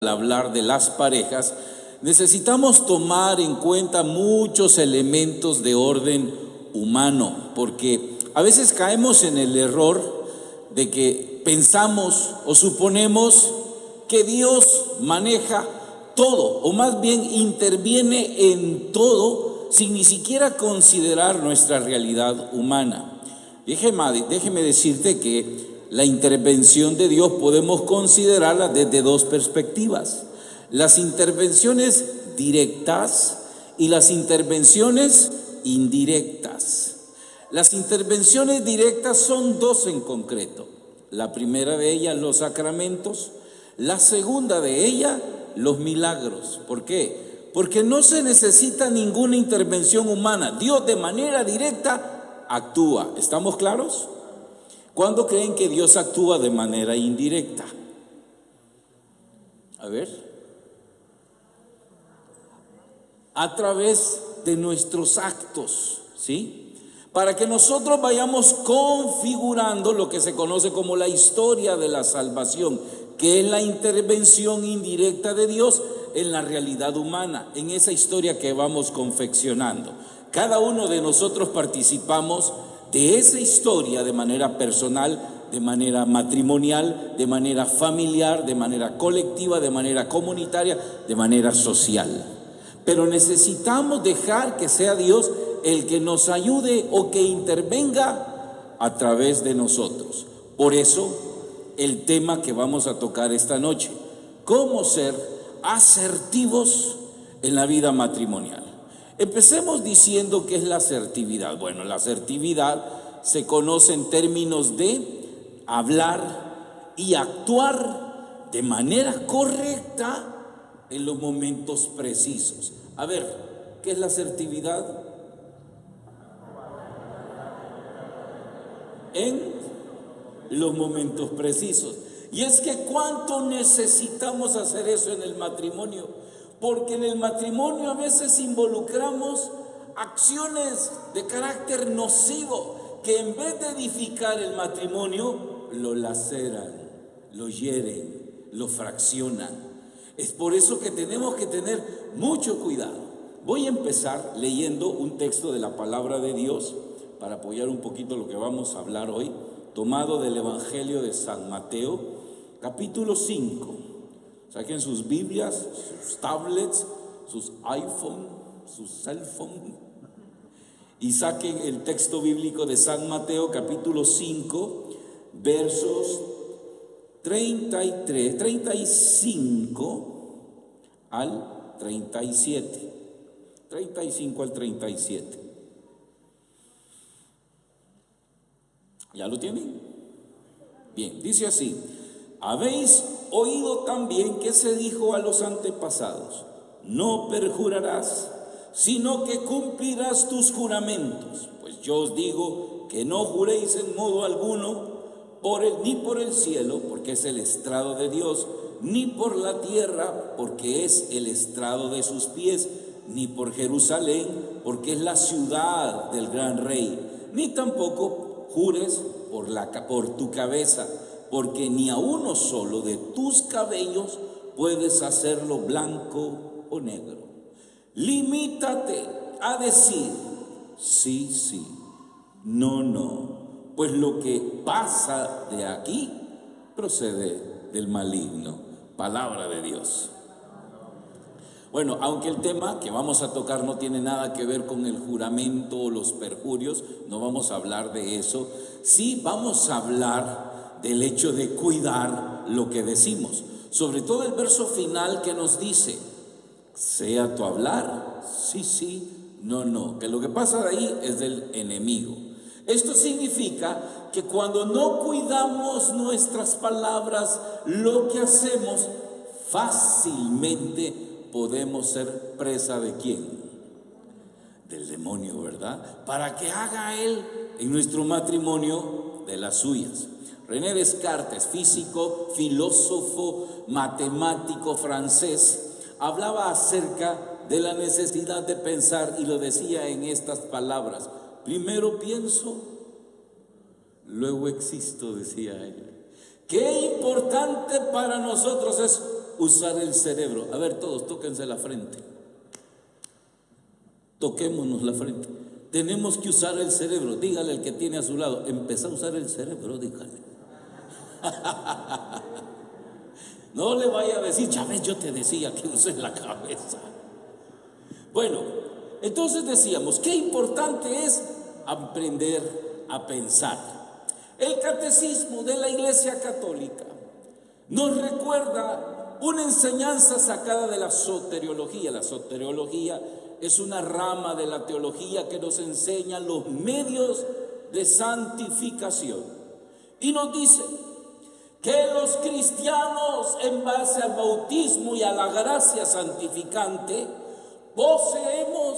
Al hablar de las parejas, necesitamos tomar en cuenta muchos elementos de orden humano, porque a veces caemos en el error de que pensamos o suponemos que Dios maneja todo, o más bien interviene en todo, sin ni siquiera considerar nuestra realidad humana. Déjeme decirte que la intervención de Dios podemos considerarla desde dos perspectivas: las intervenciones directas y las intervenciones indirectas. Las intervenciones directas son dos en concreto. La primera de ellas, los sacramentos; la segunda de ellas, los milagros. ¿Por qué? Porque no se necesita ninguna intervención humana. Dios de manera directa actúa. ¿Estamos claros? ¿Cuándo creen que Dios actúa de manera indirecta? A ver. A través de nuestros actos, ¿sí? Para que nosotros vayamos configurando lo que se conoce como la historia de la salvación, que es la intervención indirecta de Dios en la realidad humana, en esa historia que vamos confeccionando. Cada uno de nosotros participamos de esa historia de manera personal, de manera matrimonial, de manera familiar, de manera colectiva, de manera comunitaria, de manera social. Pero necesitamos dejar que sea Dios el que nos ayude o que intervenga a través de nosotros. Por eso, el tema que vamos a tocar esta noche: cómo ser asertivos en la vida matrimonial. Empecemos diciendo qué es la asertividad. Bueno, la asertividad se conoce en términos de hablar y actuar de manera correcta en los momentos precisos. A ver, ¿qué es la asertividad? En los momentos precisos. Y es que ¿cuánto necesitamos hacer eso en el matrimonio? Porque en el matrimonio a veces involucramos acciones de carácter nocivo que en vez de edificar el matrimonio, lo laceran, lo hieren, lo fraccionan. Es por eso que tenemos que tener mucho cuidado. Voy a empezar leyendo un texto de la palabra de Dios para apoyar un poquito lo que vamos a hablar hoy, tomado del Evangelio de San Mateo, capítulo 5. Saquen sus Biblias, sus tablets, sus iPhone, sus cell phone, y saquen el texto bíblico de San Mateo, capítulo 5, versos 35 al 37. 35 al 37. ¿Ya lo tienen? Bien, dice así: habéis oído también que se dijo a los antepasados: no perjurarás, sino que cumplirás tus juramentos. Pues yo os digo que no juréis en modo alguno ni por el cielo, porque es el estrado de Dios, ni por la tierra, porque es el estrado de sus pies, ni por Jerusalén, porque es la ciudad del gran rey, ni tampoco jures por tu cabeza, porque ni a uno solo de tus cabellos puedes hacerlo blanco o negro. Limítate a decir sí, sí, no, no, pues lo que pasa de aquí procede del maligno. Palabra de Dios. Bueno, aunque el tema que vamos a tocar no tiene nada que ver con el juramento o los perjurios, no vamos a hablar de eso. Sí vamos a hablar del hecho de cuidar lo que decimos, sobre todo el verso final que nos dice: sea tu hablar, sí, sí, no, no, que lo que pasa de ahí es del enemigo. Esto significa que cuando no cuidamos nuestras palabras, lo que hacemos, fácilmente podemos ser presa ¿de quién? Del demonio, ¿verdad? Para que haga él en nuestro matrimonio de las suyas. René Descartes, físico, filósofo, matemático francés, hablaba acerca de la necesidad de pensar y lo decía en estas palabras: primero pienso, luego existo, decía él. Qué importante para nosotros es usar el cerebro. A ver, todos, tóquense la frente. Toquémonos la frente. Tenemos que usar el cerebro. Dígale al que tiene a su lado, empezá a usar el cerebro, dígale. No le vaya a decir, ya ves, yo te decía que uses la cabeza. Bueno, entonces decíamos, qué importante es aprender a pensar. El catecismo de la Iglesia Católica nos recuerda una enseñanza sacada de la soteriología. La soteriología es una rama de la teología que nos enseña los medios de santificación. Y nos dice que los cristianos, en base al bautismo y a la gracia santificante, poseemos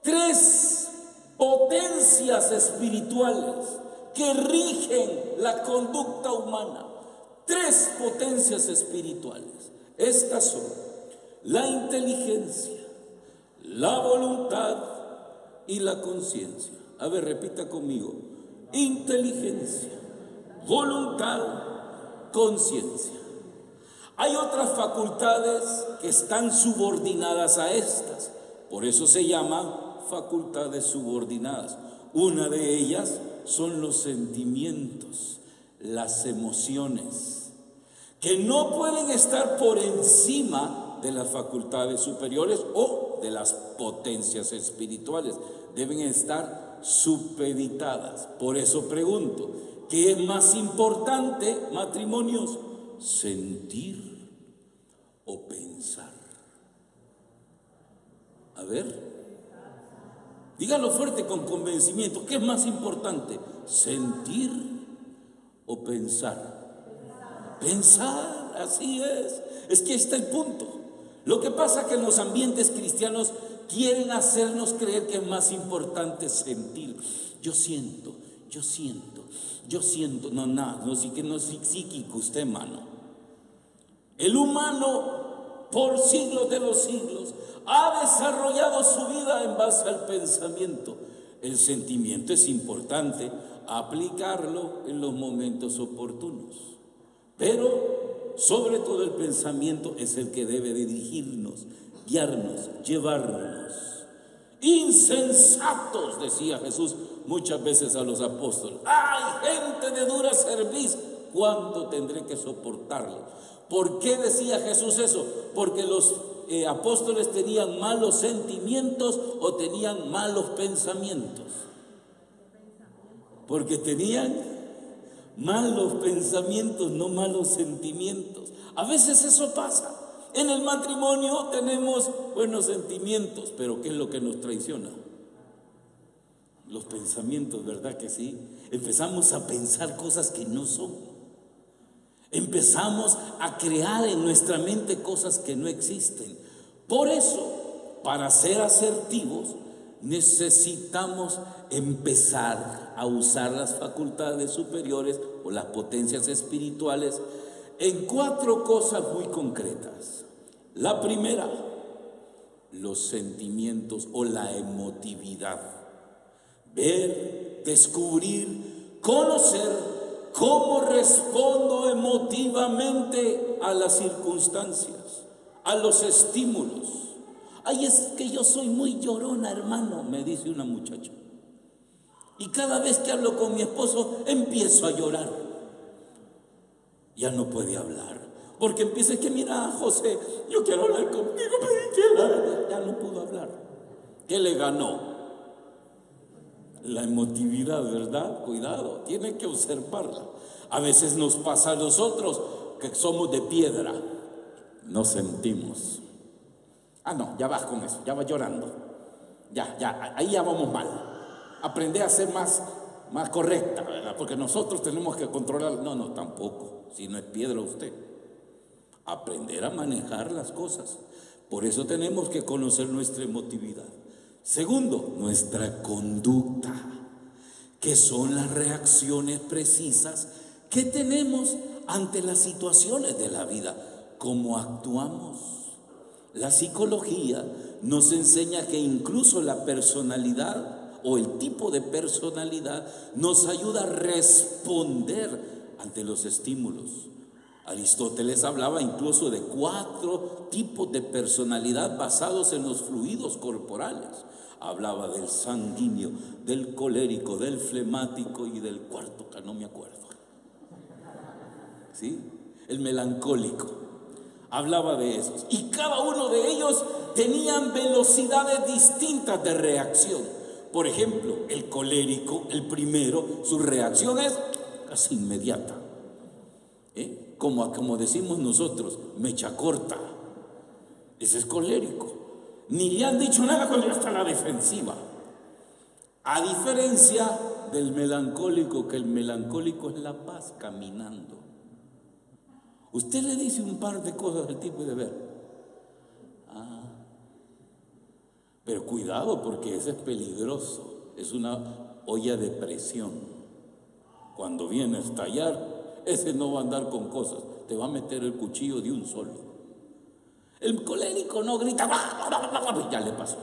3 potencias espirituales que rigen la conducta humana. 3 potencias espirituales. Estas son la inteligencia, la voluntad y la conciencia. A ver, repita conmigo. Inteligencia, voluntad, conciencia. Hay otras facultades que están subordinadas a estas. Por eso se llama facultades subordinadas. Una de ellas son los sentimientos, las emociones, que no pueden estar por encima de las facultades superiores o de las potencias espirituales. Deben estar supeditadas. Por eso pregunto, ¿qué es más importante, matrimonios? ¿Sentir o pensar? A ver, dígalo fuerte con convencimiento. ¿Qué es más importante? ¿Sentir o pensar? Pensar, así es. Es que está el punto. Lo que pasa es que en los ambientes cristianos quieren hacernos creer que es más importante sentir. Yo siento. No, no, sí que no es psíquico usted, hermano. El humano, por siglos de los siglos, ha desarrollado su vida en base al pensamiento. El sentimiento es importante aplicarlo en los momentos oportunos, pero sobre todo el pensamiento es el que debe dirigirnos, guiarnos, llevarnos. Insensatos, decía Jesús muchas veces a los apóstoles. ¡Ay, gente de dura cerviz! ¿Cuánto tendré que soportarlo? ¿Por qué decía Jesús eso? Porque los apóstoles tenían malos sentimientos o tenían malos pensamientos. Porque tenían malos pensamientos, no malos sentimientos. A veces eso pasa. En el matrimonio tenemos buenos sentimientos, pero ¿qué es lo que nos traiciona? Los pensamientos, ¿verdad que sí? Empezamos a pensar cosas que no son. Empezamos a crear en nuestra mente cosas que no existen. Por eso, para ser asertivos, necesitamos empezar a usar las facultades superiores o las potencias espirituales en 4 cosas muy concretas. La primera, los sentimientos o la emotividad. Ver, descubrir, conocer cómo respondo emotivamente a las circunstancias, a los estímulos. Ay, es que yo soy muy llorona, hermano, me dice una muchacha. Y cada vez que hablo con mi esposo, empiezo a llorar. Ya no puede hablar. Porque empieza que, mira, José, yo quiero hablar contigo, pero ya no pudo hablar. ¿Qué le ganó? La emotividad, ¿verdad? Cuidado, tiene que observarla. A veces nos pasa a nosotros que somos de piedra, no sentimos. No, ya vas con eso, ya vas llorando. Ya, ahí ya vamos mal. Aprende a ser más correcta, ¿verdad? Porque nosotros tenemos que controlar. No, tampoco, si no es piedra usted. Aprender a manejar las cosas. Por eso tenemos que conocer nuestra emotividad. Segundo, nuestra conducta, que son las reacciones precisas que tenemos ante las situaciones de la vida, cómo actuamos. La psicología nos enseña que incluso la personalidad o el tipo de personalidad nos ayuda a responder ante los estímulos. Aristóteles hablaba incluso de 4 tipos de personalidad basados en los fluidos corporales. Hablaba del sanguíneo, del colérico, del flemático y del cuarto, que no me acuerdo. ¿Sí? El melancólico. Hablaba de esos. Y cada uno de ellos tenían velocidades distintas de reacción. Por ejemplo, el colérico, el primero, su reacción es casi inmediata. Como decimos nosotros, mecha corta. Ese es colérico. Ni le han dicho nada cuando ya está en la defensiva. A diferencia del melancólico, que el melancólico es la paz caminando. Usted le dice un par de cosas al tipo de ver. Pero cuidado, porque ese es peligroso. Es una olla de presión. Cuando viene a estallar, ese no va a andar con cosas, te va a meter el cuchillo de un solo. El colérico no grita, ya le pasó.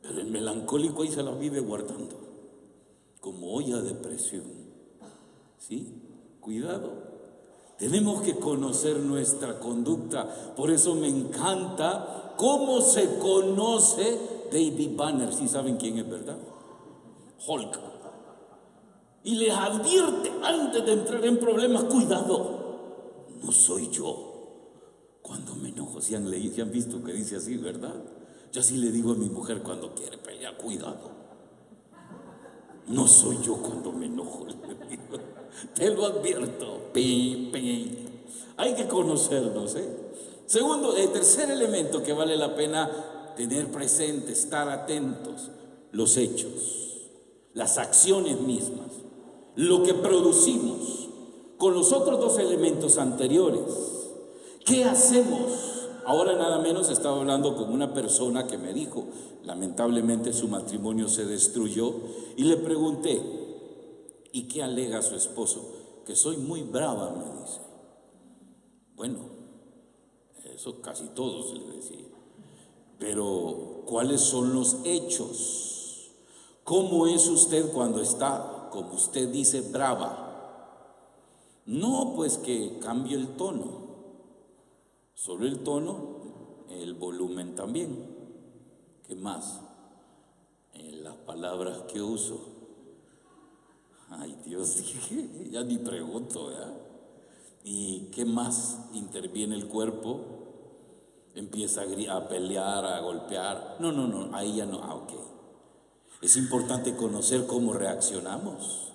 Pero el melancólico ahí se la vive guardando, como olla de presión. ¿Sí? Cuidado. Tenemos que conocer nuestra conducta. Por eso me encanta cómo se conoce David Banner. ¿Sí saben quién es, verdad? Hulk. Y les advierte antes de entrar en problemas: cuidado, no soy yo cuando me enojo. Si han visto que dice así, ¿verdad? Yo así le digo a mi mujer cuando quiere pelear: cuidado, no soy yo cuando me enojo, le digo. Te lo advierto. Hay que conocernos, Segundo, el tercer elemento que vale la pena tener presente, estar atentos: los hechos, las acciones mismas, lo que producimos con los otros 2 elementos anteriores. ¿Qué hacemos? Ahora nada menos estaba hablando con una persona que me dijo, lamentablemente su matrimonio se destruyó, y le pregunté: ¿y qué alega su esposo? Que soy muy brava, me dice. Bueno, eso casi todos le decía. Pero ¿cuáles son los hechos? ¿Cómo es usted cuando está, como usted dice, brava? No, pues que cambie el tono. Solo el tono, el volumen también. ¿Qué más? Las palabras que uso. Ay, Dios, dije, ya ni pregunto, ¿verdad? ¿Y qué más? Interviene el cuerpo, empieza a pelear, a golpear. No, ahí ya no. Ok. Es importante conocer cómo reaccionamos,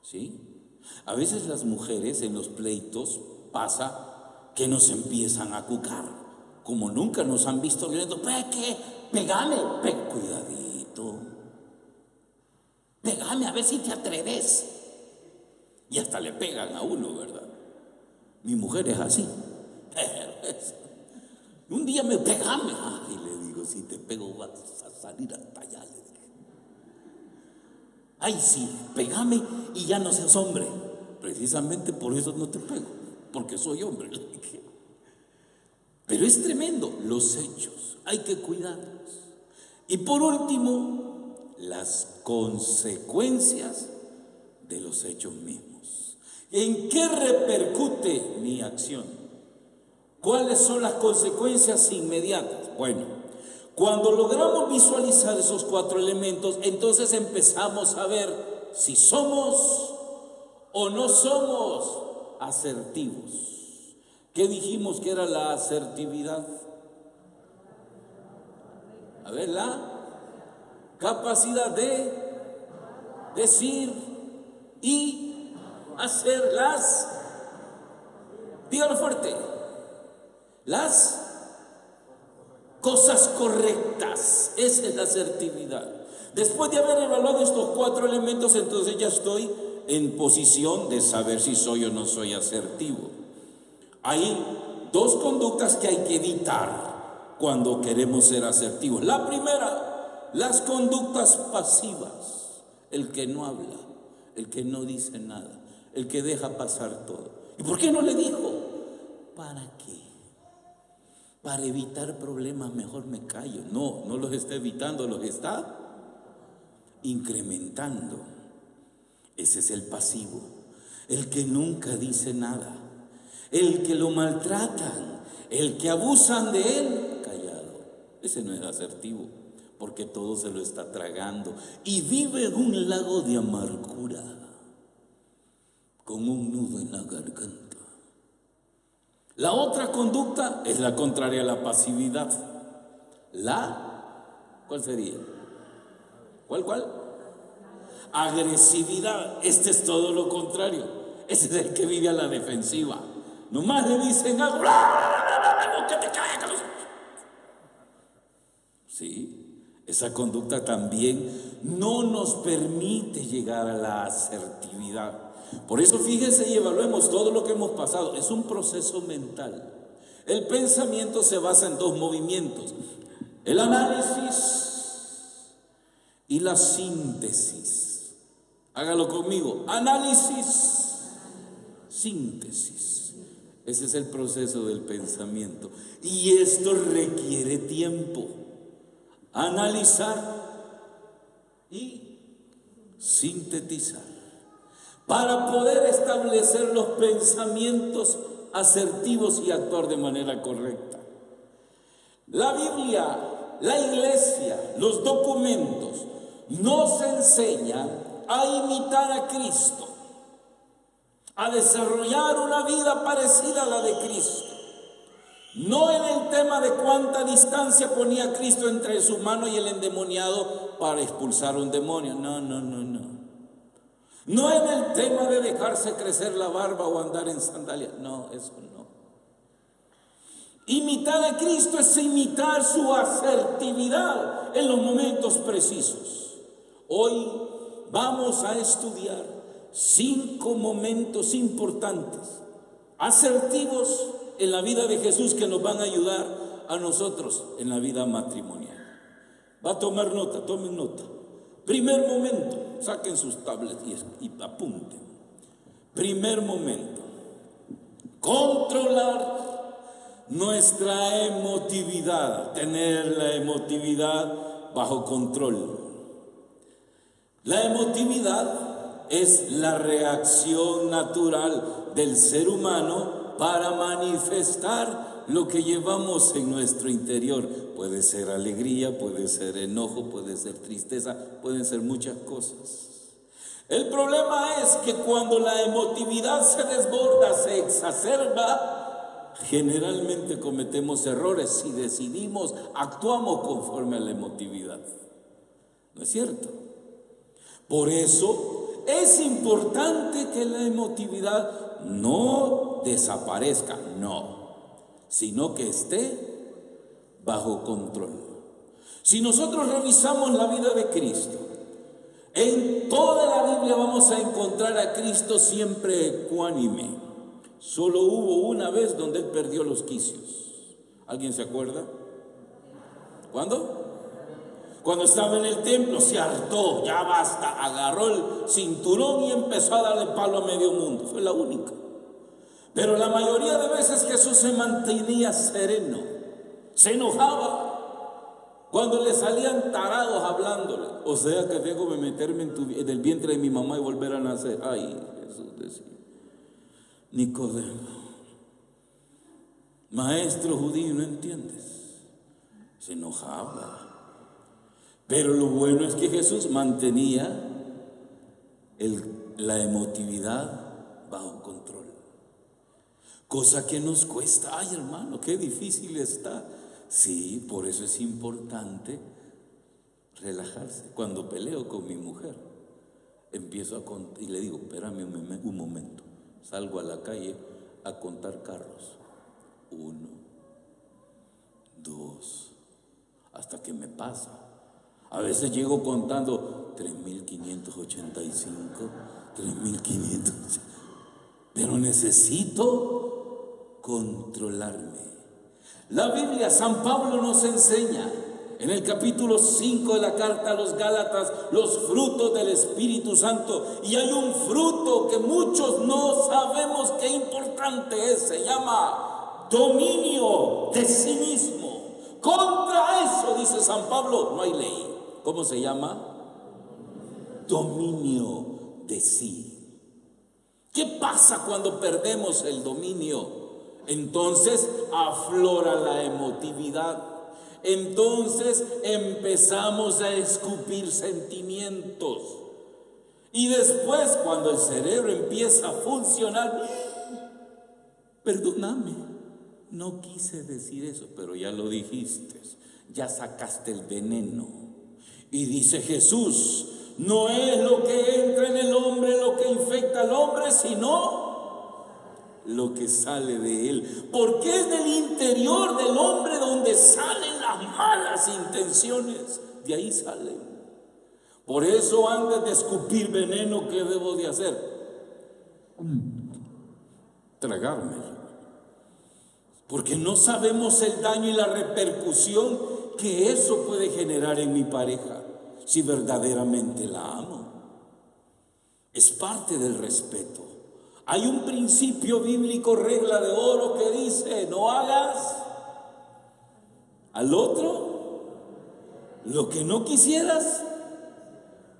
¿sí? A veces las mujeres en los pleitos pasa que nos empiezan a cucar, como nunca nos han visto violento. ¿Qué? Pégame, cuidadito. Pégame, a ver si te atreves. Y hasta le pegan a uno, ¿verdad? Mi mujer es así. Un día pégame. Y le digo: si te pego vas a salir hasta allá, le dije. Ay, sí, pégame y ya no seas hombre. Precisamente por eso no te pego, porque soy hombre, le dije. Pero es tremendo, los hechos, hay que cuidarlos. Y por último, las consecuencias de los hechos mismos. ¿En qué repercute mi acción? ¿Cuáles son las consecuencias inmediatas? Bueno, cuando logramos visualizar esos 4 elementos, entonces empezamos a ver si somos o no somos asertivos. ¿Qué dijimos que era la asertividad? A ver, la capacidad de decir y hacer dígalo fuerte, las cosas correctas. Esa es la asertividad. Después de haber evaluado estos 4 elementos, entonces ya estoy en posición de saber si soy o no soy asertivo. Hay 2 conductas que hay que evitar cuando queremos ser asertivos. La primera, las conductas pasivas. El que no habla, el que no dice nada, el que deja pasar todo. ¿Y por qué no le dijo? ¿Para qué? Para evitar problemas mejor me callo. No los está evitando, los está incrementando. Ese es el pasivo, el que nunca dice nada. El que lo maltratan, el que abusan de él, callado. Ese no es asertivo, porque todo se lo está tragando y vive en un lago de amargura, con un nudo en la garganta. La otra conducta es la contraria a la pasividad. ¿Cuál sería? ¿Cuál? Agresividad. Este es todo lo contrario. Ese es el que vive a la defensiva. Nomás le dicen algo, que te caiga. Sí, esa conducta también no nos permite llegar a la asertividad. Por eso fíjense y evaluemos todo lo que hemos pasado. Es un proceso mental. El pensamiento se basa en dos movimientos: el análisis y la síntesis. Hágalo conmigo: análisis, síntesis. Ese es el proceso del pensamiento. Y esto requiere tiempo. Analizar y sintetizar, para poder establecer los pensamientos asertivos y actuar de manera correcta. La Biblia, la iglesia, los documentos nos enseñan a imitar a Cristo, a desarrollar una vida parecida a la de Cristo. No en el tema de cuánta distancia ponía Cristo entre su mano y el endemoniado para expulsar un demonio. No. No en el tema de dejarse crecer la barba o andar en sandalias. No, eso no. Imitar a Cristo es imitar su asertividad en los momentos precisos. Hoy vamos a estudiar 5 momentos importantes, asertivos en la vida de Jesús, que nos van a ayudar a nosotros en la vida matrimonial. Va a tomar nota, tomen nota. Primer momento, saquen sus tablets y apunten. Primer momento: controlar nuestra emotividad, tener la emotividad bajo control. La emotividad es la reacción natural del ser humano para manifestar lo que llevamos en nuestro interior. Puede ser alegría, puede ser enojo, puede ser tristeza, pueden ser muchas cosas. El problema es que cuando la emotividad se desborda, se exacerba, generalmente cometemos errores si decidimos, actuamos conforme a la emotividad. ¿No es cierto? Por eso es importante que la emotividad no desaparezca, sino que esté bajo control. Si nosotros revisamos la vida de Cristo, en toda la Biblia vamos a encontrar a Cristo siempre ecuánime. Solo hubo una vez donde Él perdió los quicios. ¿Alguien se acuerda? ¿Cuándo? Cuando estaba en el templo se hartó, ya basta, agarró el cinturón y empezó a darle palo a medio mundo. Fue la única. Pero la mayoría de veces Jesús se mantenía sereno, se enojaba cuando le salían tarados hablándole. O sea que tengo que meterme en el vientre de mi mamá y volver a nacer. Ay, Jesús decía. Nicodemo, maestro judío, ¿no entiendes? Se enojaba. Pero lo bueno es que Jesús mantenía la emotividad bajo control. Cosa que nos cuesta. Ay, hermano, qué difícil está. Sí, por eso es importante relajarse. Cuando peleo con mi mujer, empiezo a contar y le digo: espérame un momento. Salgo a la calle a contar carros. 1, 2, hasta que me pasa. A veces llego contando 3.585, 3.500, pero necesito controlarme. La Biblia, San Pablo nos enseña en el capítulo 5 de la carta a los Gálatas los frutos del Espíritu Santo, y hay un fruto que muchos no sabemos qué importante es. Se llama dominio de sí mismo. Contra eso, dice San Pablo, no hay ley. ¿Cómo se llama? Dominio de sí. ¿Qué pasa cuando perdemos el dominio Entonces aflora la emotividad. Entonces empezamos a escupir sentimientos. Y después, cuando el cerebro empieza a funcionar, perdóname, no quise decir eso, pero ya lo dijiste, ya sacaste el veneno. Y dice Jesús, no es lo que entra en el hombre lo que infecta al hombre, sino lo que sale de él. Porque es del interior del hombre donde salen las malas intenciones. De ahí salen. Por eso, antes de escupir veneno, ¿qué debo de hacer? Tragármelo. Porque no sabemos el daño y la repercusión que eso puede generar en mi pareja, si verdaderamente la amo. Es parte del respeto. Hay un principio bíblico, regla de oro, que dice: no hagas al otro lo que no quisieras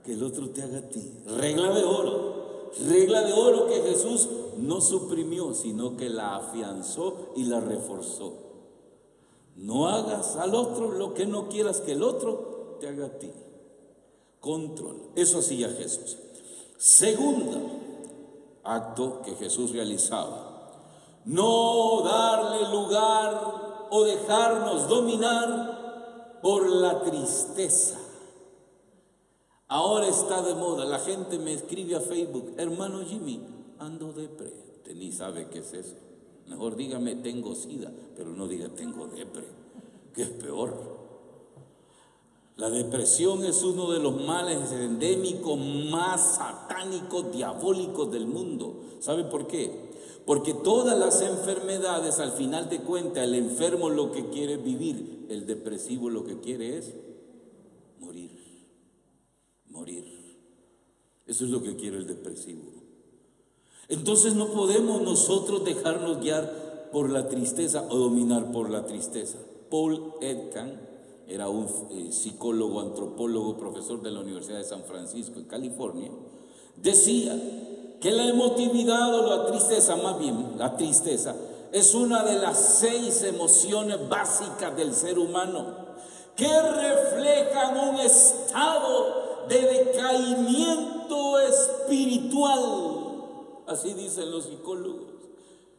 que el otro te haga a ti. Regla de oro que Jesús no suprimió, sino que la afianzó y la reforzó. No hagas al otro lo que no quieras que el otro te haga a ti. Control. Eso hacía Jesús. Segunda acto que Jesús realizaba: no darle lugar o dejarnos dominar por la tristeza. Ahora está de moda, la gente me escribe a Facebook: hermano Jimmy, ando depre. Usted ni sabe qué es eso. Mejor dígame tengo sida, pero no diga tengo depre, que es peor. La depresión es uno de los males endémicos más satánicos, diabólicos del mundo. ¿Sabe por qué? Porque todas las enfermedades, al final de cuentas, el enfermo lo que quiere es vivir, el depresivo lo que quiere es morir. Eso es lo que quiere el depresivo. Entonces no podemos nosotros dejarnos guiar por la tristeza o dominar por la tristeza. Paul Etkan era un psicólogo, antropólogo, profesor de la Universidad de San Francisco en California. Decía que la emotividad o la tristeza, más bien la tristeza, es una de las 6 emociones básicas del ser humano que reflejan un estado de decaimiento espiritual. Así dicen los psicólogos.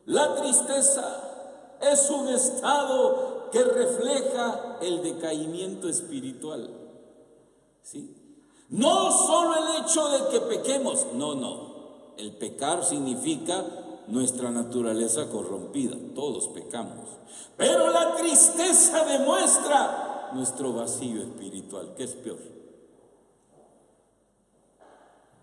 La tristeza es un estado que refleja el decaimiento espiritual. ¿Sí? No solo el hecho de que pequemos, no. El pecar significa nuestra naturaleza corrompida, todos pecamos. Pero la tristeza demuestra nuestro vacío espiritual, que es peor.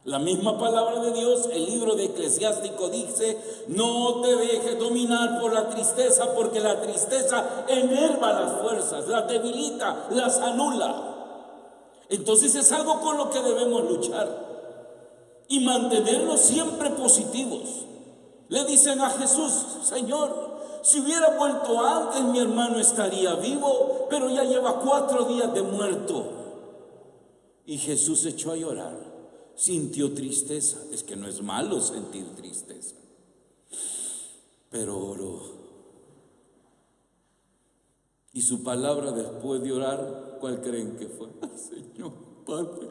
La misma palabra de Dios, el libro de Eclesiástico dice: no te dejes dominar por la tristeza, porque la tristeza enerva las fuerzas, las debilita, las anula. Entonces es algo con lo que debemos luchar y mantenernos siempre positivos. Le dicen a Jesús: Señor, si hubiera vuelto antes, mi hermano estaría vivo, pero ya lleva 4 días de muerto. Y Jesús se echó a llorar. Sintió tristeza. Es que no es malo sentir tristeza, pero oró. Y su palabra después de orar, ¿cuál creen que fue? Señor, Padre,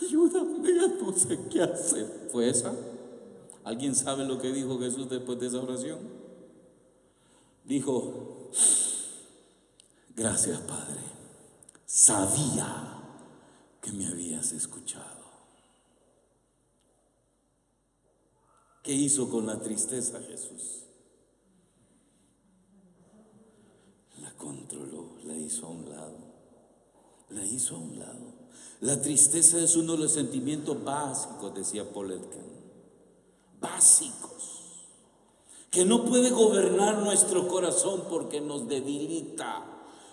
ayúdame, no sé qué hacer. ¿Fue esa? ¿Alguien sabe lo que dijo Jesús después de esa oración? Dijo: gracias, Padre, sabía que me habías escuchado. ¿Qué hizo con la tristeza Jesús? La controló, la hizo a un lado. La tristeza es uno de los sentimientos básicos, decía Paul Etkan, básicos, que no puede gobernar nuestro corazón porque nos debilita.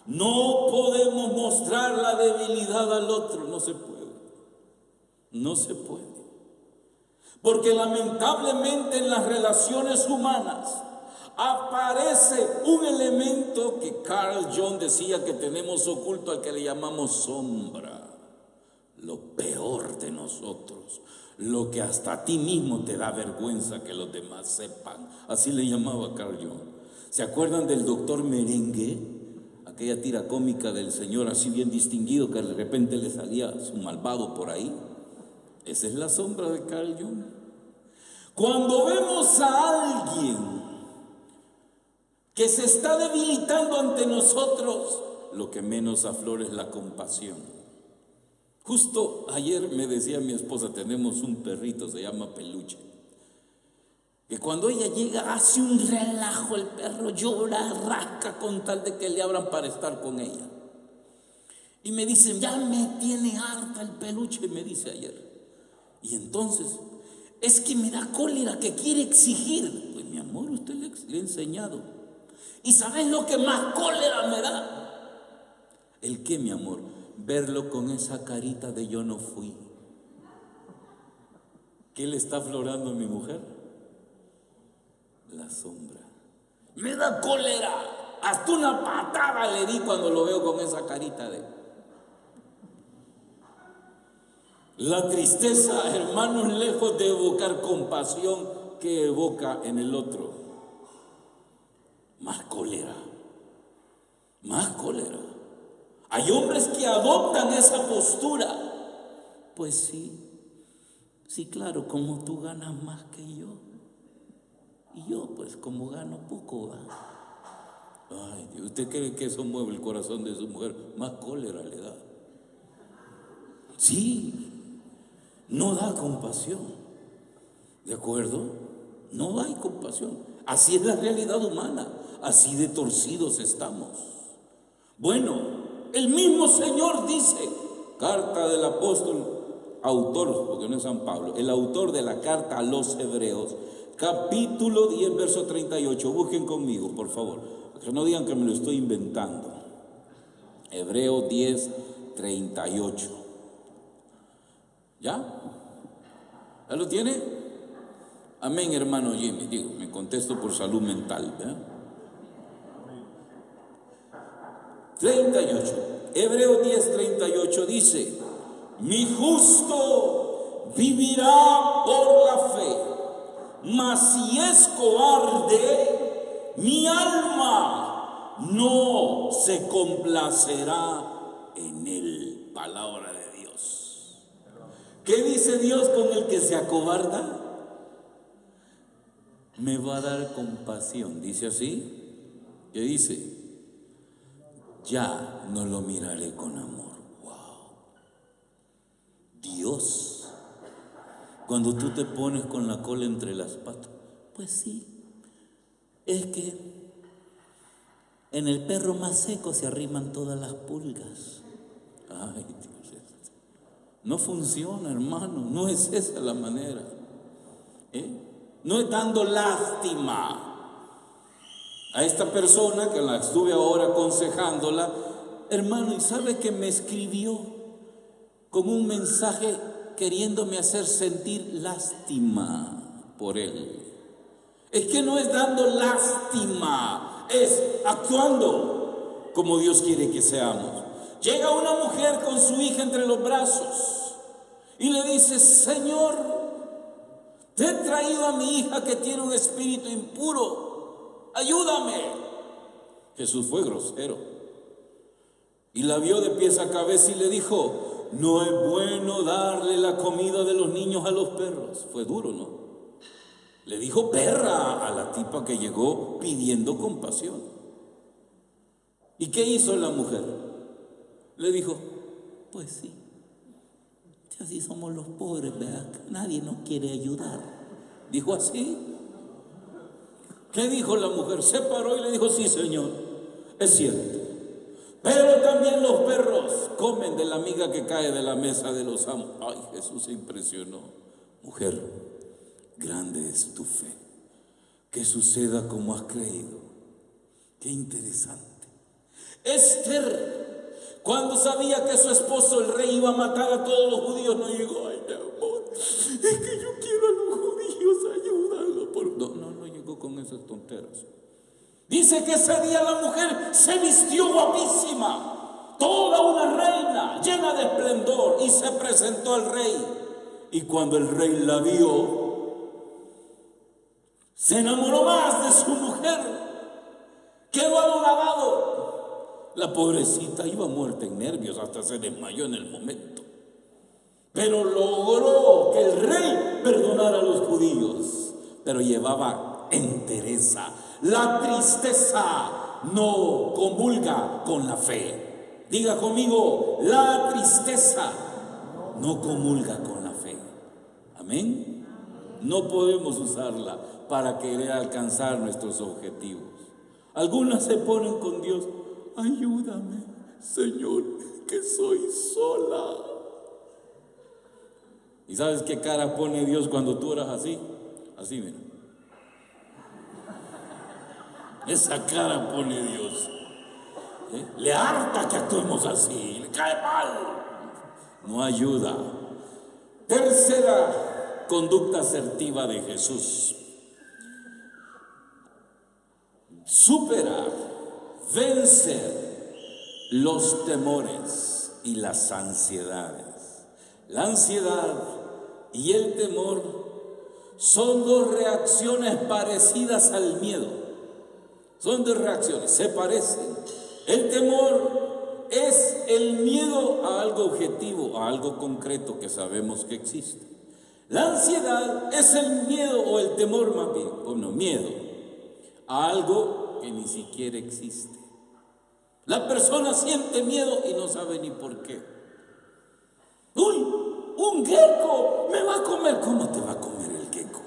No podemos mostrar la debilidad al otro, no se puede. Porque lamentablemente en las relaciones humanas aparece un elemento que Carl Jung decía que tenemos oculto, al que le llamamos sombra. Lo peor de nosotros, lo que hasta a ti mismo te da vergüenza que los demás sepan. Así le llamaba Carl Jung. ¿Se acuerdan del doctor Merengue? Aquella tira cómica del señor así bien distinguido que de repente le salía su malvado por ahí. Esa es la sombra de Carl Jung. Cuando vemos a alguien que se está debilitando ante nosotros, lo que menos aflora es la compasión. Justo ayer me decía mi esposa, tenemos un perrito, se llama Peluche, que cuando ella llega hace un relajo, el perro llora, rasca con tal de que le abran para estar con ella. Y me dicen, ya me tiene harta el Peluche, me dice ayer. Y entonces, es que me da cólera, que quiere exigir. Pues mi amor, usted le ha enseñado. ¿Y sabes lo que más cólera me da? ¿El qué, mi amor? Verlo con esa carita de yo no fui. ¿Qué le está aflorando a mi mujer? La sombra. Me da cólera. Hasta una patada le di cuando lo veo con esa carita de... La tristeza, hermanos, lejos de evocar compasión, que evoca en el otro más cólera, más cólera. Hay hombres que adoptan esa postura. Pues sí, claro, como tú ganas más que yo, y yo pues como gano poco, ¿va? Ay, Dios, ¿usted cree que eso mueve el corazón de su mujer? Más cólera le da. Sí, no da compasión, ¿de acuerdo? No hay compasión. Así es la realidad humana, así de torcidos estamos. Bueno, el mismo Señor dice, carta del apóstol, autor, porque no es San Pablo, el autor de la carta a los Hebreos, capítulo 10, verso 38, busquen conmigo, por favor, que no digan que me lo estoy inventando. Hebreos 10, 38. ¿Ya? ¿Ya lo tiene? Amén, hermano Jimmy. Digo, me contesto por salud mental, ¿verdad? 38. Hebreos 10, 38 dice: mi justo vivirá por la fe, mas si es cobarde, mi alma no se complacerá en él. Palabra de Dios. ¿Qué dice Dios con el que se acobarda? Me va a dar compasión. Dice así. ¿Qué dice? Ya no lo miraré con amor. Wow. Dios, cuando tú te pones con la cola entre las patas, pues sí, es que en el perro más seco se arriman todas las pulgas. Ay, Dios, no funciona, hermano, no es esa la manera. No es dando lástima a esta persona que la estuve ahora aconsejándola, hermano, y sabe que me escribió con un mensaje queriéndome hacer sentir lástima por él. Es que no es dando lástima, es actuando como Dios quiere que seamos. Llega una mujer con su hija entre los brazos y le dice: Señor, te he traído a mi hija que tiene un espíritu impuro, ayúdame. Jesús fue grosero y la vio de pies a cabeza y le dijo: no es bueno darle la comida de los niños a los perros. Fue duro, ¿no? Le dijo perra a la tipa que llegó pidiendo compasión. ¿Y qué hizo la mujer? Le dijo: pues sí, así somos los pobres, ¿verdad? Nadie nos quiere ayudar. Dijo así. ¿Qué dijo la mujer? Se paró y le dijo: sí, Señor, es cierto. Pero también los perros comen de la miga que cae de la mesa de los amos. Ay, Jesús se impresionó. Mujer, grande es tu fe. Que suceda como has creído. Qué interesante. Esther, cuando sabía que su esposo el rey iba a matar a todos los judíos, no llegó: ay, mi amor, es que yo quiero a los judíos, ayúdalo. No llegó con esas tonteras. Dice que ese día la mujer se vistió guapísima, toda una reina, llena de esplendor, y se presentó al rey. Y cuando el rey la vio, se enamoró más de su mujer quedó anonadado. La pobrecita iba muerta en nervios, hasta se desmayó en el momento. Pero logró que el rey perdonara a los judíos. Pero llevaba entereza. La tristeza no comulga con la fe. Diga conmigo, la tristeza no comulga con la fe. Amén. No podemos usarla para querer alcanzar nuestros objetivos. Algunas se ponen con Dios: ayúdame, Señor, que soy sola. ¿Y sabes qué cara pone Dios cuando tú oras así? Así, mira. Esa cara pone Dios. Le harta que actuemos así, le cae mal. No ayuda. Tercera conducta asertiva de Jesús: superar, vencer los temores y las ansiedades. La ansiedad y el temor son dos reacciones parecidas al miedo. Son dos reacciones, se parecen. El temor es el miedo a algo objetivo, a algo concreto que sabemos que existe. La ansiedad es el miedo o el temor más bien, miedo a algo que ni siquiera existe. La persona siente miedo y no sabe ni por qué. ¡Uy! ¡Un gecko me va a comer! ¿Cómo te va a comer el gecko?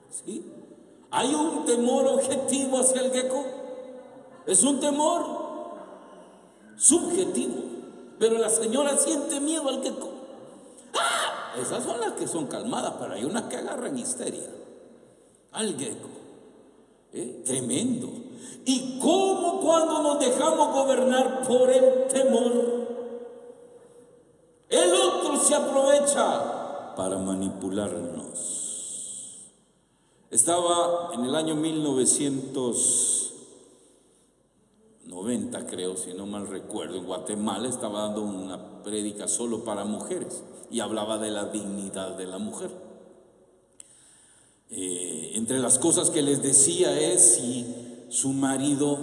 ¿Sí? ¿Hay un temor objetivo hacia el gecko? Es un temor subjetivo. Pero la señora siente miedo al gecko. ¡Ah! Esas son las que son calmadas, pero hay unas que agarran histeria al gecko. Tremendo. ¿Y cómo cuando nos dejamos gobernar por el temor, el otro se aprovecha para manipularnos? Estaba en el año 1990, creo, si no mal recuerdo, en Guatemala. Estaba dando una prédica solo para mujeres y hablaba de la dignidad de la mujer. Entre las cosas que les decía es: si su marido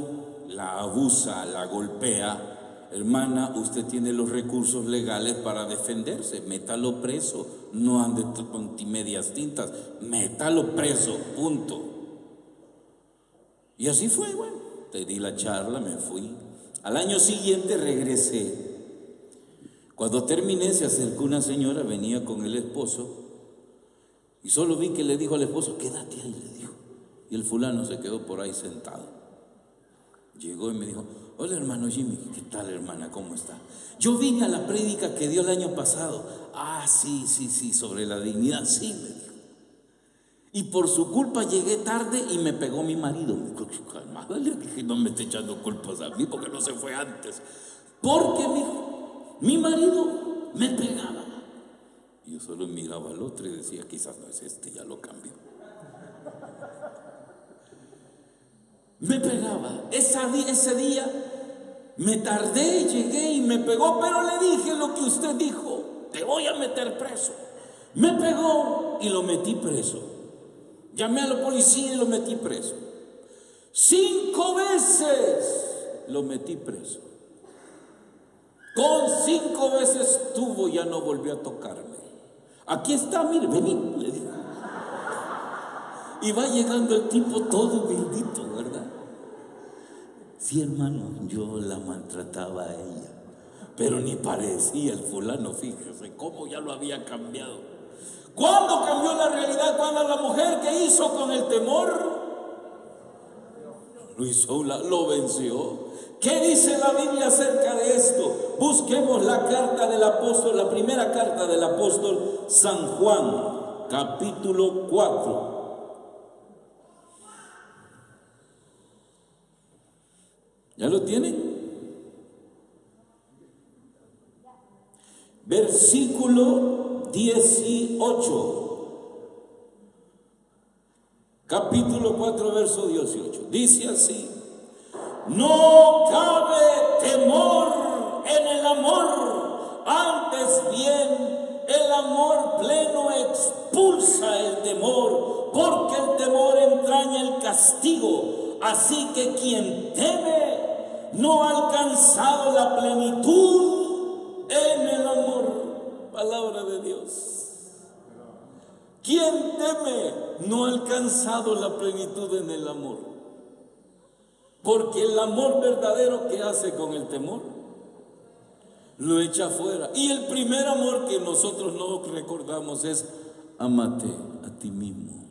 la abusa, la golpea, hermana, usted tiene los recursos legales para defenderse. Métalo preso, no ande con medias tintas, métalo preso, punto. Y así fue. Bueno, te di la charla, me fui. Al año siguiente regresé. Cuando terminé, se acercó una señora, venía con el esposo, y solo vi que le dijo al esposo: quédate ahí, le dijo. Y el fulano se quedó por ahí sentado. Llegó y me dijo: hola, hermano Jimmy. ¿Qué tal, hermana? ¿Cómo está? Yo vine a la prédica que dio el año pasado. Ah, sí, sobre la dignidad. Sí, me dijo. Y por su culpa llegué tarde y me pegó mi marido. Me dijo: calmada, le dije, no me esté echando culpas a mí porque no se fue antes. Porque mi marido me pegaba. Y yo solo miraba al otro y decía: quizás no es este, ya lo cambió. Me pegaba. Ese día me tardé, llegué y me pegó, pero le dije lo que usted dijo: te voy a meter preso. Me pegó y lo metí preso. Llamé a la policía y lo metí preso. 5 veces lo metí preso. Con 5 veces tuvo, ya no volvió a tocarme. Aquí está, mire, vení, le digo. Y va llegando el tipo todo humildito, ¿verdad? Sí, hermano, yo la maltrataba a ella, pero ni parecía el fulano. Fíjese cómo ya lo había cambiado. ¿Cuándo cambió la realidad? Cuando la mujer, ¿qué hizo con el temor? Lo venció. ¿Qué dice la Biblia acerca de esto? Busquemos la carta del apóstol, la primera carta del apóstol San Juan, capítulo 4. ¿Ya lo tienen? Versículo 18. Capítulo 4, verso 18. Dice así: no cabe temor en el amor, antes bien el amor pleno expulsa el temor, porque el temor entraña el castigo. Así que quien teme no ha alcanzado la plenitud en el amor. Palabra de Dios. Quien teme no ha alcanzado la plenitud en el amor. Porque el amor verdadero, ¿qué hace con el temor? Lo echa afuera. Y el primer amor que nosotros no recordamos es: ámate a ti mismo.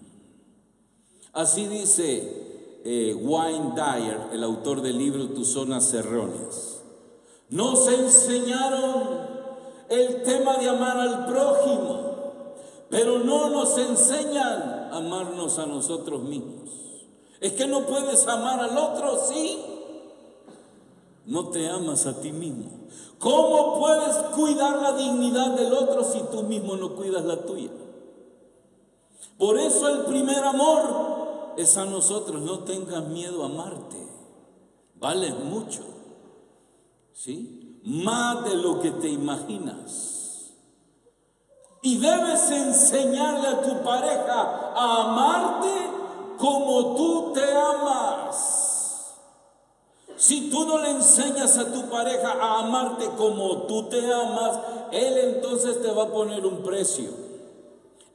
Así dice Wayne Dyer, el autor del libro Tus zonas erróneas. Nos enseñaron el tema de amar al prójimo, pero no nos enseñan a amarnos a nosotros mismos. Es que no puedes amar al otro si no te amas a ti mismo. ¿Cómo puedes cuidar la dignidad del otro si tú mismo no cuidas la tuya? Por eso el primer amor es a nosotros. No tengas miedo a amarte. Vales mucho, ¿sí? Más de lo que te imaginas. Y debes enseñarle a tu pareja a amarte como tú te amas. Si tú no le enseñas a tu pareja a amarte como tú te amas, él entonces te va a poner un precio.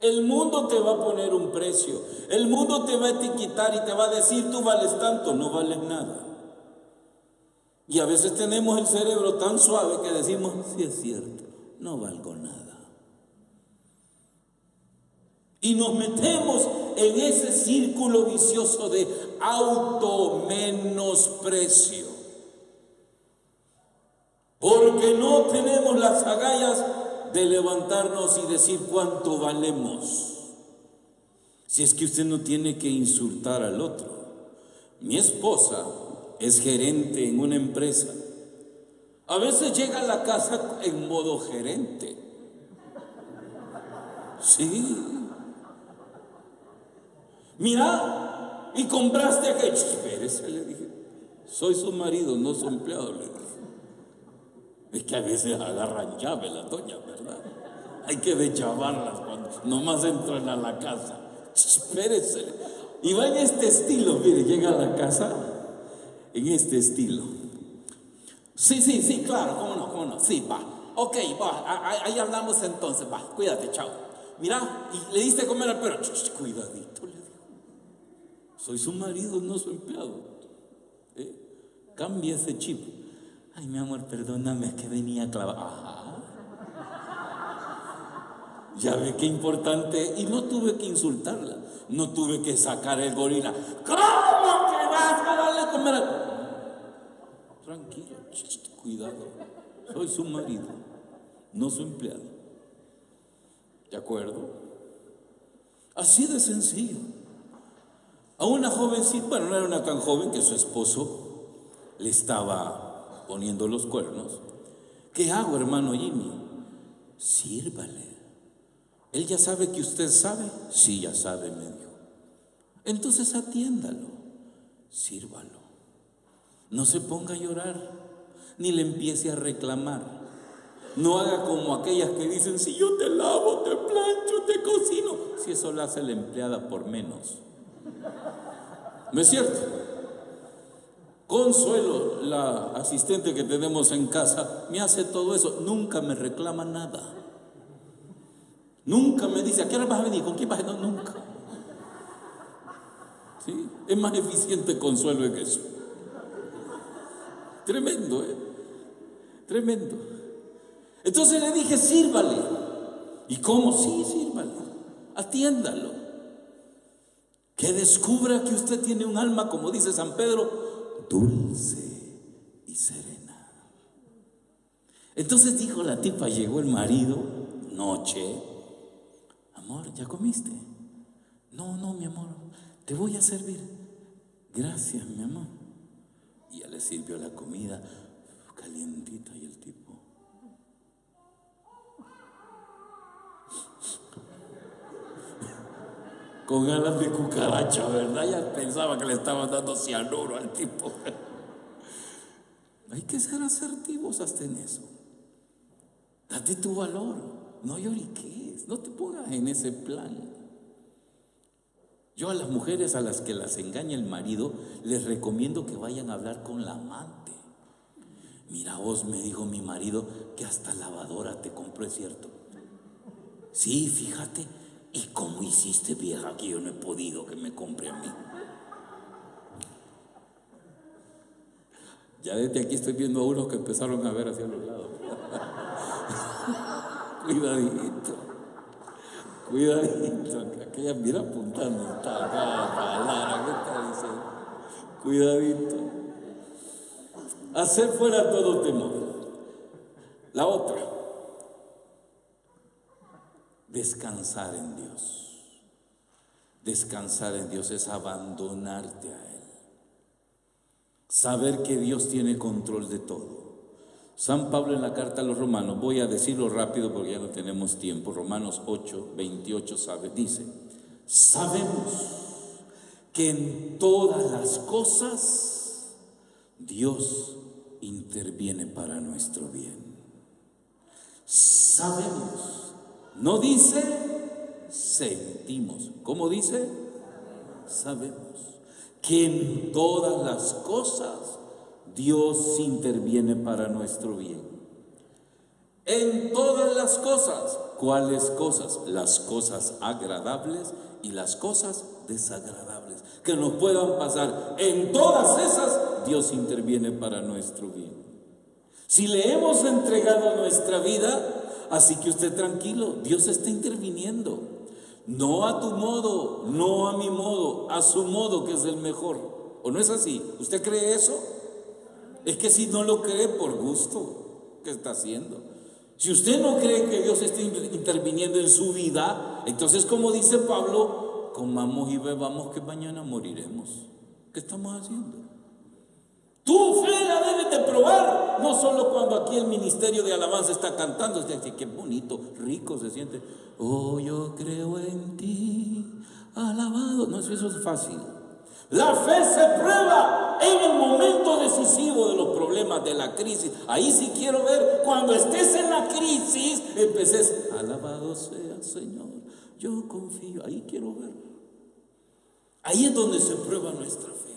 El mundo te va a poner un precio. El mundo te va a etiquetar y te va a decir: tú vales tanto. No vales nada. Y a veces tenemos el cerebro tan suave que decimos: sí, es cierto, no valgo nada. Y nos metemos en ese círculo vicioso de auto-menosprecio. Porque no tenemos las agallas de levantarnos y decir cuánto valemos. Si es que usted no tiene que insultar al otro. Mi esposa es gerente en una empresa. A veces llega a la casa en modo gerente. Sí. Mira, y compraste aquello. Espérese, le dije. Soy su marido, no su empleado, le dije. Es que a veces agarran llave las doñas, ¿verdad? Hay que deschavarlas cuando nomás entran a la casa. Espérese. Y va en este estilo, mire, llega a la casa en este estilo. Sí, claro, cómo no, sí, va. Ok, va, ahí hablamos entonces, va, cuídate, chao. Mira, y le diste a comer al perro. Cuidadito, le digo. Soy su marido, no su empleado. Cambia ese chip. Ay, mi amor, perdóname, es que venía a clavar. Ajá. Ya ve qué importante. Y no tuve que insultarla. No tuve que sacar el gorila. ¿Cómo que vas a darle a comer a... Tranquilo, cuidado. Soy su marido, no su empleado. ¿De acuerdo? Así de sencillo. A una jovencita, bueno, no era una tan joven, que su esposo le estaba poniendo los cuernos. ¿Qué hago, hermano Jimmy? Sírvale. ¿Él ya sabe que usted sabe? Sí, ya sabe, me dijo. Entonces atiéndalo, sírvalo. No se ponga a llorar, ni le empiece a reclamar. No haga como aquellas que dicen: si yo te lavo, te plancho, te cocino. Si eso lo hace la empleada por menos. ¿No es cierto? Consuelo, la asistente que tenemos en casa, me hace todo eso. Nunca me reclama nada. Nunca me dice: ¿a qué hora vas a venir? ¿Con quién vas a venir? No, nunca. ¿Sí? Es más eficiente Consuelo en eso. Tremendo, tremendo. Entonces le dije: sírvale. ¿Y cómo? Sí, sírvale. Atiéndalo. Que descubra que usted tiene un alma, como dice San Pedro, dulce y serena. Entonces dijo la tipa, llegó el marido, noche. Amor, ¿ya comiste? No, mi amor, te voy a servir. Gracias, mi amor. Y ya le sirvió la comida calientita y el tipo: con ganas de cucaracha, ¿verdad? Ya pensaba que le estaban dando cianuro al tipo. Hay que ser asertivos hasta en eso. Date tu valor, no lloriques, no te pongas en ese plan. Yo a las mujeres a las que las engaña el marido les recomiendo que vayan a hablar con la amante. Mira vos, me dijo mi marido que hasta lavadora te compró, ¿es cierto? Sí, fíjate. ¿Y cómo hiciste, vieja, que yo no he podido que me compre a mí? Ya desde aquí estoy viendo a unos que empezaron a ver hacia los lados. Cuidadito, cuidadito. Aquella mira apuntando, está acá, palabra, ¿qué está diciendo? Cuidadito. Hacer fuera todo temor. La otra, descansar en Dios. Descansar en Dios es abandonarte a Él. Saber que Dios tiene control de todo. San Pablo en la carta a los Romanos, voy a decirlo rápido porque ya no tenemos tiempo. Romanos 8:28 dice: sabemos que en todas las cosas Dios interviene para nuestro bien. Sabemos, no dice sentimos. ¿Cómo dice? Sabemos que en todas las cosas Dios interviene para nuestro bien. En todas las cosas. ¿Cuáles cosas? Las cosas agradables y las cosas desagradables que nos puedan pasar. En todas esas Dios interviene para nuestro bien. Si le hemos entregado nuestra vida, así que usted tranquilo, Dios está interviniendo. No a tu modo, no a mi modo, a su modo, que es el mejor. ¿O no es así? ¿Usted cree eso? Es que si no lo cree, por gusto, ¿qué está haciendo? Si usted no cree que Dios esté interviniendo en su vida, entonces, como dice Pablo, comamos y bebamos que mañana moriremos. ¿Qué estamos haciendo? Tu fe la debes de probar, no solo cuando aquí el ministerio de alabanza está cantando, qué bonito, rico se siente. Oh, yo creo en ti, alabado. No, eso es fácil. La fe se prueba en el momento decisivo de los problemas, de la crisis. Ahí sí quiero ver, cuando estés en la crisis, empeces, alabado sea Señor, yo confío. Ahí quiero ver. Ahí es donde se prueba nuestra fe.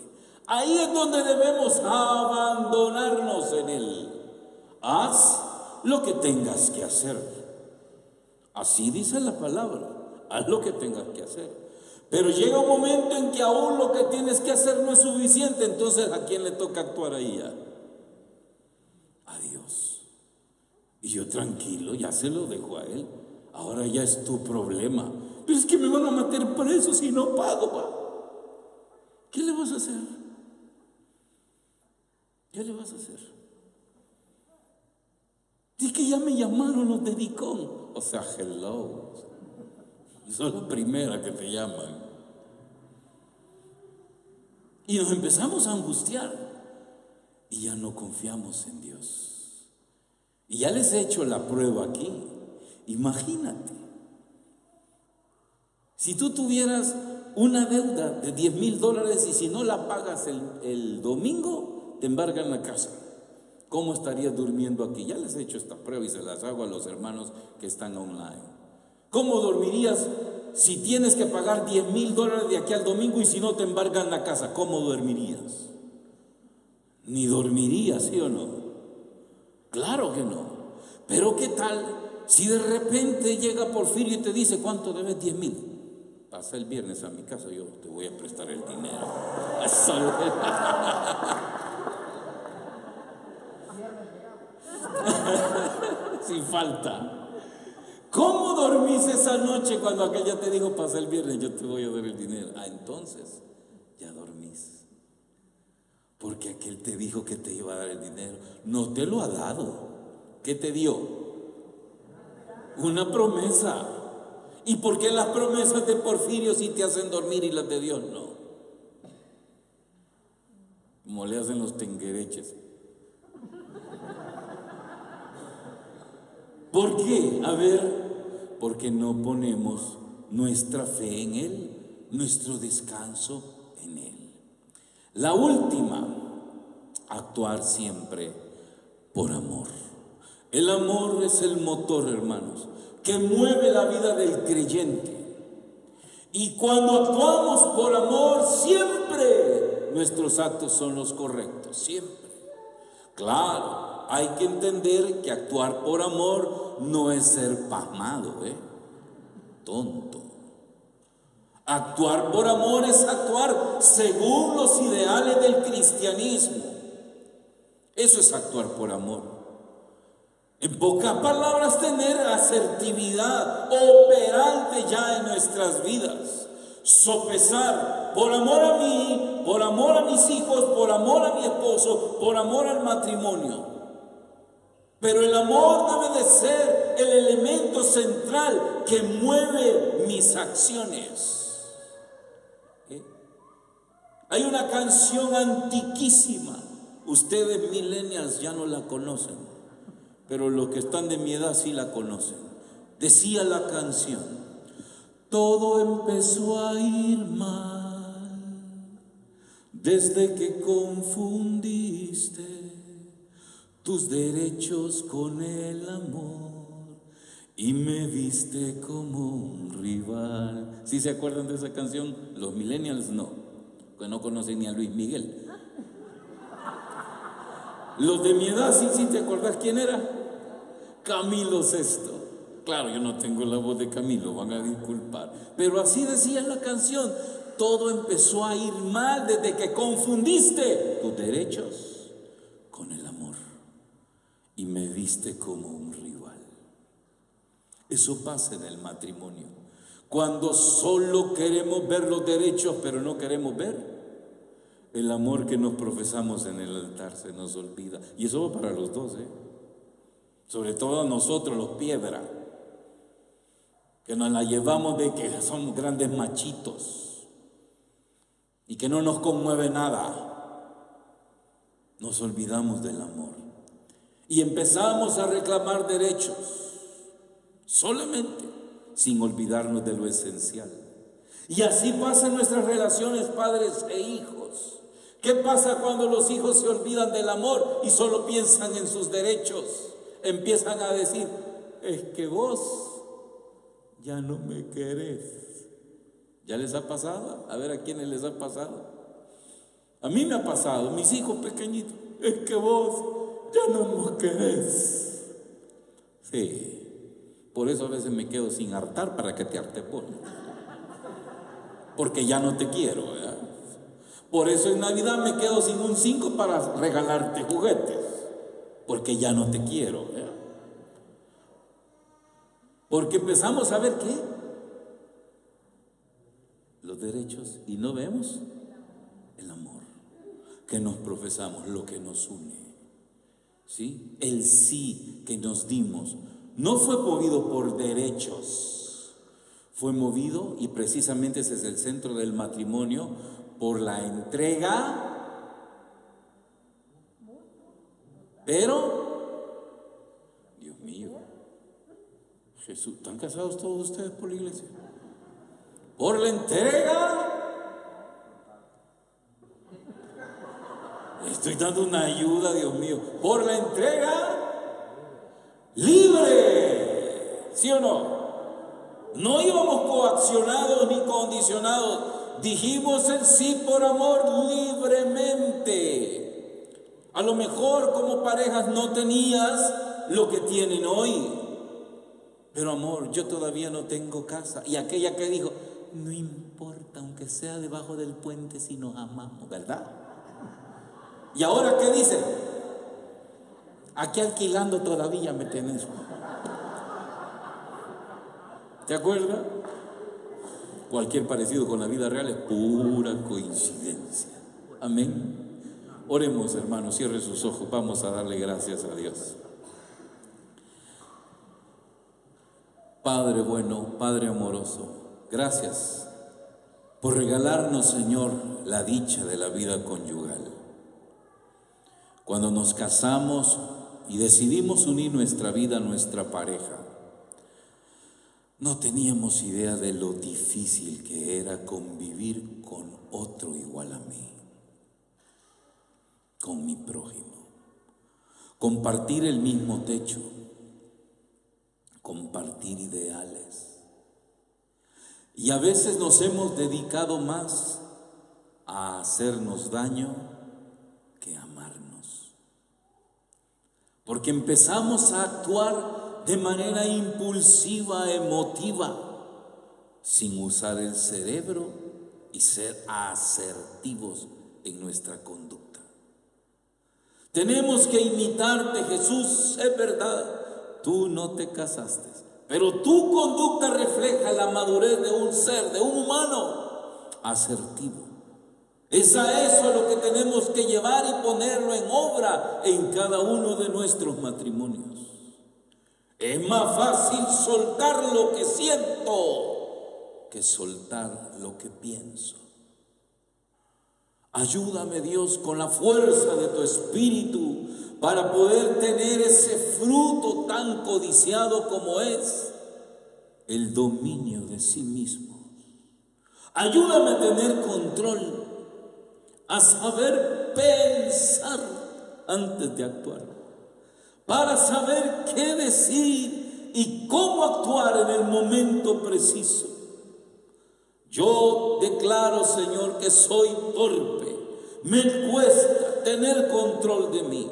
Ahí es donde debemos abandonarnos en Él. Haz lo que tengas que hacer. Así dice la palabra. Haz lo que tengas que hacer. Pero llega un momento en que aún lo que tienes que hacer no es suficiente. Entonces, ¿a quién le toca actuar ahí ya? A Dios. Y yo tranquilo, ya se lo dejo a Él. Ahora ya es tu problema. Pero es que me van a meter preso si no pago, pa. ¿Qué le vas a hacer? ¿Qué le vas a hacer? Dice que ya me llamaron los de Dicón. O sea, hello. Son la primera que te llaman. Y nos empezamos a angustiar. Y ya no confiamos en Dios. Y ya les he hecho la prueba aquí. Imagínate. Si tú tuvieras una deuda de $10,000 y si no la pagas el domingo, te embargan la casa. ¿Cómo estarías durmiendo aquí? Ya les he hecho esta prueba y se las hago a los hermanos que están online. ¿Cómo dormirías si tienes que pagar $10,000 de aquí al domingo y si no te embargan la casa? ¿Cómo dormirías? Ni dormirías, ¿sí o no? Claro que no. Pero ¿qué tal si de repente llega Porfirio y te dice, ¿cuánto debes? 10,000. Pasa el viernes a mi casa, yo te voy a prestar el dinero. Sin falta. ¿Cómo dormís esa noche cuando aquella te dijo, pasa el viernes, yo te voy a dar el dinero? Entonces ya dormís. Porque aquel te dijo que te iba a dar el dinero. No te lo ha dado. ¿Qué te dio? Una promesa. ¿Y por qué las promesas de Porfirio sí te hacen dormir y las de Dios no? Como le hacen los tenguereches. ¿Por qué? A ver, porque no ponemos nuestra fe en Él, nuestro descanso en Él. La última, actuar siempre por amor. El amor es el motor, hermanos, que mueve la vida del creyente. Y cuando actuamos por amor, siempre nuestros actos son los correctos, siempre. Claro, hay que entender que actuar por amor no es ser pasmado, tonto. Actuar por amor es actuar según los ideales del cristianismo. Eso es actuar por amor. En pocas palabras, tener asertividad operante ya en nuestras vidas. Sopesar por amor a mí, por amor a mis hijos, por amor a mi esposo, por amor al matrimonio. Pero el amor debe de ser el elemento central que mueve mis acciones. Hay una canción antiquísima, ustedes millennials ya no la conocen, pero los que están de mi edad sí la conocen. Decía la canción: todo empezó a ir mal desde que confundiste tus derechos con el amor y me viste como un rival. ¿Sí se acuerdan de esa canción? Los millennials no, que no conocen ni a Luis Miguel. Los de mi edad, sí te acordás quién era. Camilo Sesto. Claro, yo no tengo la voz de Camilo, van a disculpar. Pero así decía la canción: todo empezó a ir mal desde que confundiste tus derechos con el amor y me viste como un rival. Eso pasa en el matrimonio. Cuando solo queremos ver los derechos, pero no queremos ver el amor que nos profesamos en el altar, se nos olvida. Y eso va para los dos, sobre todo a nosotros los piedra, que nos la llevamos de que somos grandes machitos y que no nos conmueve nada. Nos olvidamos del amor y empezamos a reclamar derechos solamente, sin olvidarnos de lo esencial. Y así pasa en nuestras relaciones padres e hijos. ¿Qué pasa cuando los hijos se olvidan del amor y solo piensan en sus derechos? Empiezan a decir: es que vos ya no me querés. ¿Ya les ha pasado? A ver, ¿a quiénes les ha pasado? A mí me ha pasado, mis hijos pequeñitos: es que vos ya no nos querés. Sí, por eso a veces me quedo sin hartar para que te hartes vos, porque ya no te quiero, ¿verdad? Por eso en Navidad me quedo sin un 5 para regalarte juguetes, porque ya no te quiero, ¿verdad? Porque empezamos a ver ¿qué? Los derechos y no vemos el amor que nos profesamos, lo que nos une. ¿Sí? El sí que nos dimos no fue movido por derechos, fue movido, y precisamente ese es el centro del matrimonio, por la entrega. Pero, Dios mío, Jesús, ¿están casados todos ustedes por la iglesia? Por la entrega. Estoy dando una ayuda, Dios mío. Por la entrega libre, ¿sí o no? No íbamos coaccionados ni condicionados. Dijimos el sí por amor libremente. A lo mejor como parejas no tenías lo que tienen hoy, pero amor, yo todavía no tengo casa. Y aquella que dijo: no importa, aunque sea debajo del puente, si nos amamos, ¿verdad? Y ahora ¿qué dice? Aquí alquilando todavía me tenés. ¿Te acuerdas? Cualquier parecido con la vida real es pura coincidencia. Amén. Oremos, hermanos, cierre sus ojos, vamos a darle gracias a Dios. Padre bueno, Padre amoroso, gracias por regalarnos, Señor, la dicha de la vida conyugal. Cuando nos casamos y decidimos unir nuestra vida a nuestra pareja, no teníamos idea de lo difícil que era convivir con otro igual a mí, con mi prójimo, compartir el mismo techo, compartir ideales. Y a veces nos hemos dedicado más a hacernos daño que a amarnos. Porque empezamos a actuar de manera impulsiva, emotiva, sin usar el cerebro y ser asertivos en nuestra conducta. Tenemos que imitarte, Jesús, es verdad, tú no te casaste, pero tu conducta refleja la madurez de un ser, de un humano asertivo. Es a eso lo que tenemos que llevar y ponerlo en obra en cada uno de nuestros matrimonios. Es más fácil soltar lo que siento que soltar lo que pienso. Ayúdame, Dios, con la fuerza de tu Espíritu para poder tener ese fruto tan codiciado como es el dominio de sí mismo. Ayúdame a tener control, a saber pensar antes de actuar, para saber qué decir y cómo actuar en el momento preciso. Yo declaro, Señor, que soy torpe, me cuesta tener control de mí,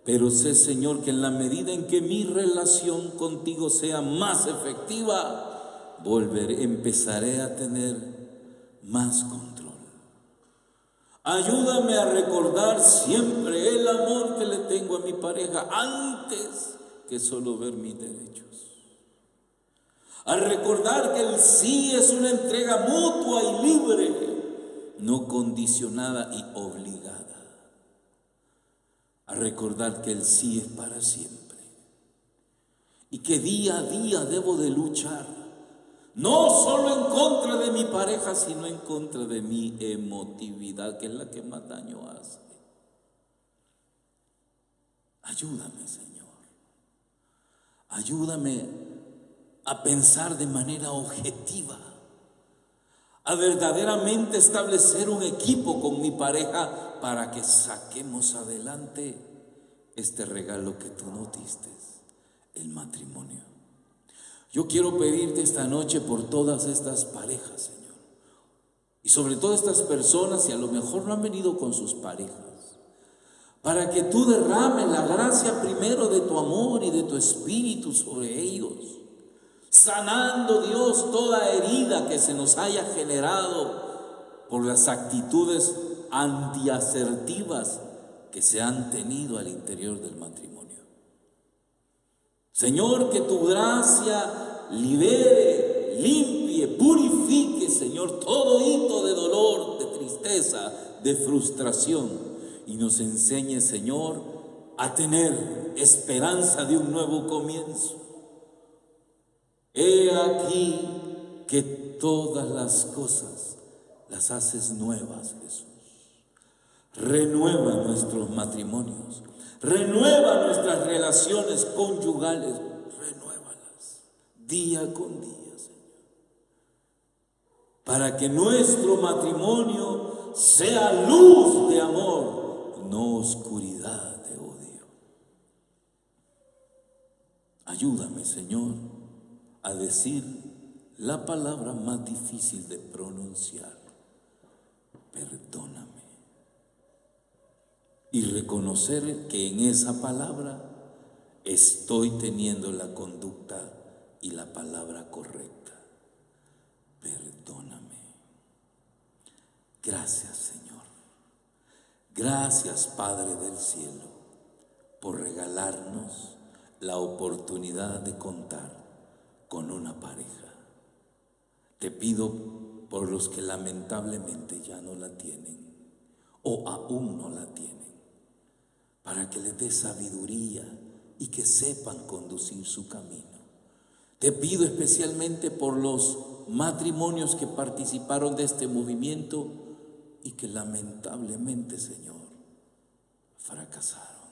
pero sé, Señor, que en la medida en que mi relación contigo sea más efectiva, empezaré a tener más control. Ayúdame a recordar siempre el amor que le tengo a mi pareja antes que solo ver mis derechos. A recordar que el sí es una entrega mutua y libre, no condicionada y obligada. A recordar que el sí es para siempre y que día a día debo de luchar, no solo en contra de mi pareja, sino en contra de mi emotividad, que es la que más daño hace. Ayúdame, Señor. Ayúdame a pensar de manera objetiva, a verdaderamente establecer un equipo con mi pareja para que saquemos adelante este regalo que tú nos diste, el matrimonio. Yo quiero pedirte esta noche por todas estas parejas, Señor, y sobre todo estas personas, y a lo mejor no han venido con sus parejas, para que tú derrames la gracia primero de tu amor y de tu espíritu sobre ellos, sanando, Dios, toda herida que se nos haya generado por las actitudes antiasertivas que se han tenido al interior del matrimonio. Señor, que tu gracia libere, limpie, purifique, Señor, todo hito de dolor, de tristeza, de frustración, y nos enseñe, Señor, a tener esperanza de un nuevo comienzo. He aquí que todas las cosas las haces nuevas, Jesús. Renueva nuestros matrimonios, renueva nuestras relaciones conyugales, renuévalas día con día, Señor, para que nuestro matrimonio sea luz de amor, no oscuridad de odio. Ayúdame, Señor, a decir la palabra más difícil de pronunciar: perdóname. Y reconocer que en esa palabra estoy teniendo la conducta y la palabra correcta. Perdóname. Gracias, Señor. Gracias, Padre del cielo, por regalarnos la oportunidad de contar con una pareja. Te pido por los que lamentablemente ya no la tienen o aún no la tienen, para que les dé sabiduría y que sepan conducir su camino. Te pido especialmente por los matrimonios que participaron de este movimiento y que lamentablemente, Señor, fracasaron.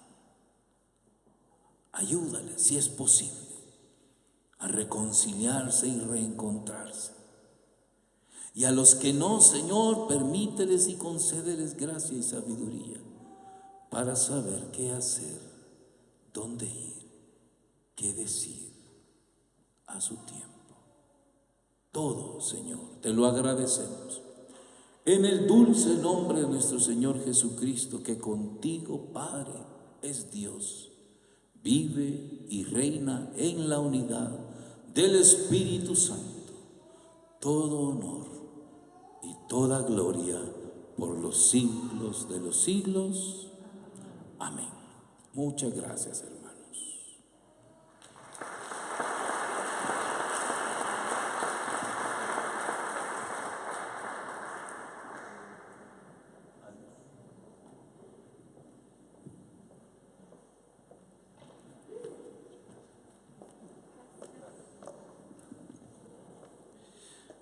Ayúdales, si es posible, a reconciliarse y reencontrarse. Y a los que no, Señor, permíteles y concédeles gracia y sabiduría para saber qué hacer, dónde ir, qué decir a su tiempo. todo, Señor, te lo agradecemos. En el dulce nombre de nuestro Señor Jesucristo, que contigo, Padre, es Dios, vive y reina en la unidad del Espíritu Santo, todo honor y toda gloria por los siglos de los siglos. Amén. Muchas gracias, hermanos.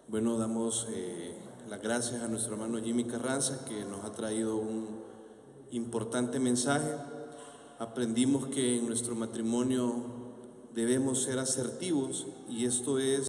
Bueno, damos las gracias a nuestro hermano Jimmy Carranza, que nos ha traído un importante mensaje. Aprendimos que en nuestro matrimonio debemos ser asertivos, y esto es